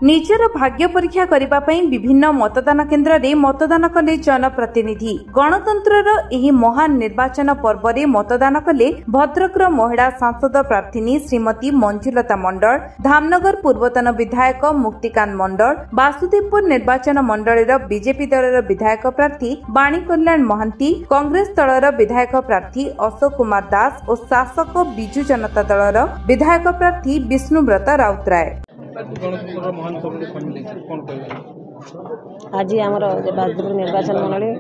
निजर भाग्य परीक्षा करिबा पई विभिन्न मतदान केन्द्र रे मतदान कले जनप्रतिनिधि। गणतंत्रर एही महान निर्वाचन पर्व रे मतदान कले भद्रकर महिला सांसद प्रार्थी श्रीमती मंजुलता मंडल, धामनगर पूर्वतन विधायक मुक्तिकांत मंडल, वासुदेवपुर निर्वाचन मंडल बीजेपी दलर विधायक प्रार्थी बाणी कल्याण महांती, कांग्रेस दलर विधायक प्रार्थी अशोक कुमार दास और शासक बिजु जनता दलर विधायक प्रार्थी विष्णुव्रत राउतराय। आज आम बाजपुर निर्वाचन मंडली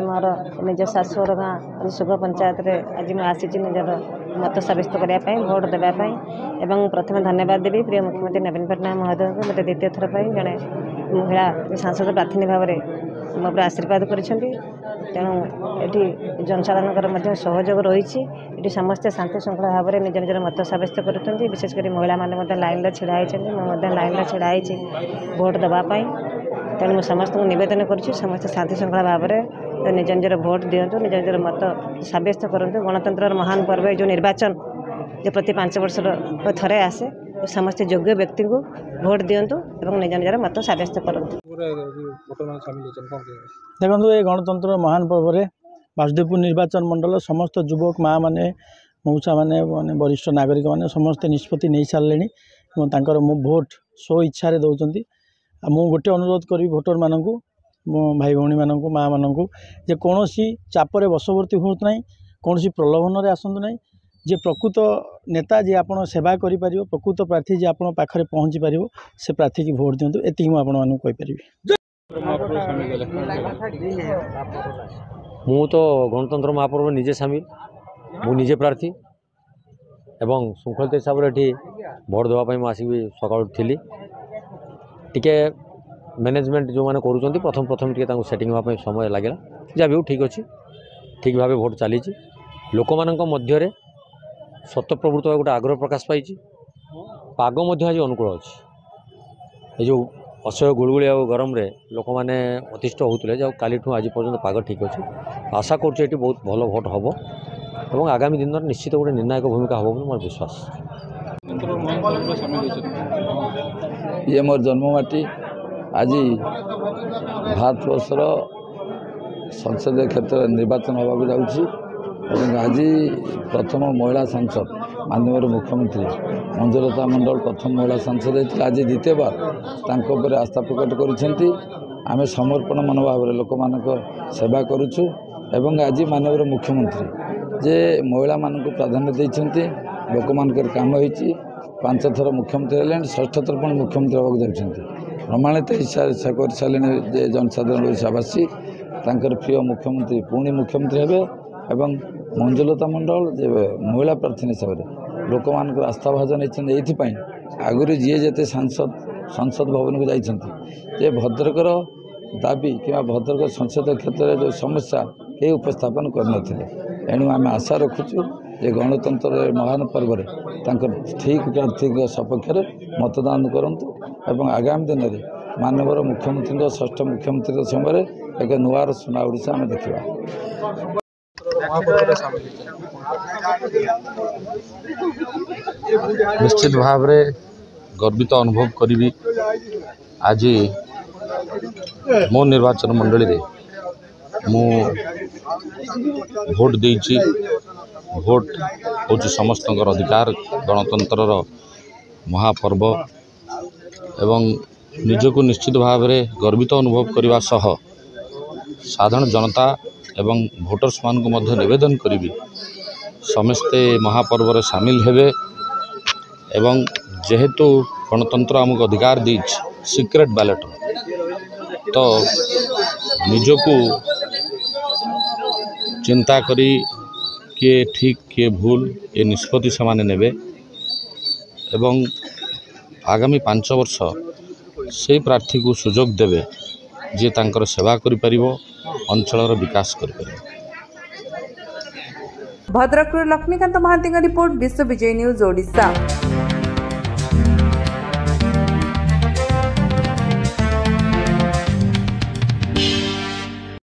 मोर निज शाशुर गाँ सुग पंचायत आज मुझे आसी निजर मत सब्यस्त करने भोट देवाई एवं प्रथम धन्यवाद देवी प्रिय मुख्यमंत्री नवीन पट्टनायक महोदय को मत द्वितीय थर पर जड़े महिला सांसद प्रार्थी भाव में मो पर आशीर्वाद कर तेणु ये जनसाधारण सहयोग रही ये समस्ते शांति श्रृंखला भाव में निज निजर मत सब्यस्त कर विशेषकर महिला मैंने लाइन छिड़ा मुझे लाइन छिड़ाई भोट देवाई। तेणु मुझे समस्त नवेदन करुँच समस्त शांति श्रृंखला भाव में निज निजर भोट दिंतु, निज निजर मत सब्यस्त करूँ। गणतंत्र महान पर्व जो निर्वाचन जो प्रति 5 वर्ष थे आसे समस्त योग्य व्यक्ति को भोट दिंतु और निज निजर मत सब्यस्त करूँ। देखो ये गणतंत्र महान पर्व में वासुदेवपुर निर्वाचन मंडल समस्त युवक माँ मैंने मौसा मैंने वरिष्ठ नागरिक मैंने समस्ते निष्पत्ति नहीं सारे भोट स्व इच्छा दौरान मु गोटे अनुरोध करी भोटर मानक भाई भौणी मानक माँ मानक जे कौन चापर बशवर्ती हूँ ना, कौन प्रलोभन में आसतु ना, जे प्रकृत नेता जे आप सेवा करें प्रकृत प्रार्थी जे आप पाखे पहुँची पार से प्रार्थी की भोट दिंतु। एति मुझे आपड़ी मु तो गणतंत्र महापर्व निजे सामिल मु निजे प्रार्थी एवं श्रृंखलित हिसाब से भोट देवाई मुझे सकाल थी टिके मैनेजमेंट जो मैंने करूँ प्रथम टे सेटिंग होगा समय लगे जहाँ भी ठीक अच्छे ठीक भाव भोट चली लोक मध्य सत प्रवृत्त गोटे आग्रह प्रकाश पाई पाग आज अनुकूल अच्छी जो असह्य गुड़गुड़ी और गरम रे लोक मैंने अतिष्ठ होते काली आज पर्यटन पाग ठीक अच्छे आशा कर बहुत भल भोट हम और आगामी दिन में निश्चित गोटे निर्णायक भूमिका हम मोर विश्वास। ये मोर जन्ममाटी आज भारतवर्षर संसदीय क्षेत्र निर्वाचन होगा जाऊँगी आज प्रथम महिला सांसद माननीय मुख्यमंत्री मंजुलता मंडल प्रथम महिला सांसद होती आज द्वितीय बार आस्था प्रकट करें समर्पण मनोभाव लोक मान सेवा करुचु एवं आज माननीय मुख्यमंत्री जे महिला मान प्राधान्य देते लोक मान काम हो 5 थर मुख्यमंत्री है 6ठ थर मुख्यमंत्री होगा जाती प्रमाणित हिस्सा कर सारे जनसाधारण ओडावासी प्रिय मुख्यमंत्री पुणी मुख्यमंत्री हे एवं मंजुलता मंडल जे महिला प्रार्थी हिसाब से लोक मान आस्था भाजन ये आगुरी जी जेते सांसद संसद भवन को जाइए भद्रकर दाबी कि भद्रक संसदीय क्षेत्र में जो समस्या कई उपस्थापन करते एणु आम आशा रखुचु जे गणतंत्र महान पर्व ठीक प्रार्थी सपक्ष मतदान करूँ और आगामी दिन में माननीय मुख्यमंत्री 6ठ मुख्यमंत्री समय एक नुआर सुना ओडिशा आम देखा। निश्चित भाव में गर्वित अनुभव करी आज मो निर्वाचन मंडली रे मु भोट देइछि। भोट हूँ समस्त अधिकार गणतंत्र महापर्व एवं निजको निश्चित भाव में गर्वित अनुभव करने सह साधारण जनता एवं भोटर्स मान को मध्य निवेदन करी समस्ते महापर्व रे सामिल हेबे एवं जेहेतु गणतंत्र आमको अधिकार दी सिक्रेट बैलेट तो निजको चिंता करी किए ठीक किए भूल ये निष्पत्ति से माने नेबे एवं आगामी 5 वर्ष से प्रार्थी को सुजोग देवे जे तांकर सेवा करि परिबो अंचलर विकास करि परिबो। भद्रकରୁ ଲକ୍ଷ୍ମୀକାନ୍ତ ମହାନ୍ତିଙ୍କ रिपोर्ट विश्व विजय न्यूज ओडिशा।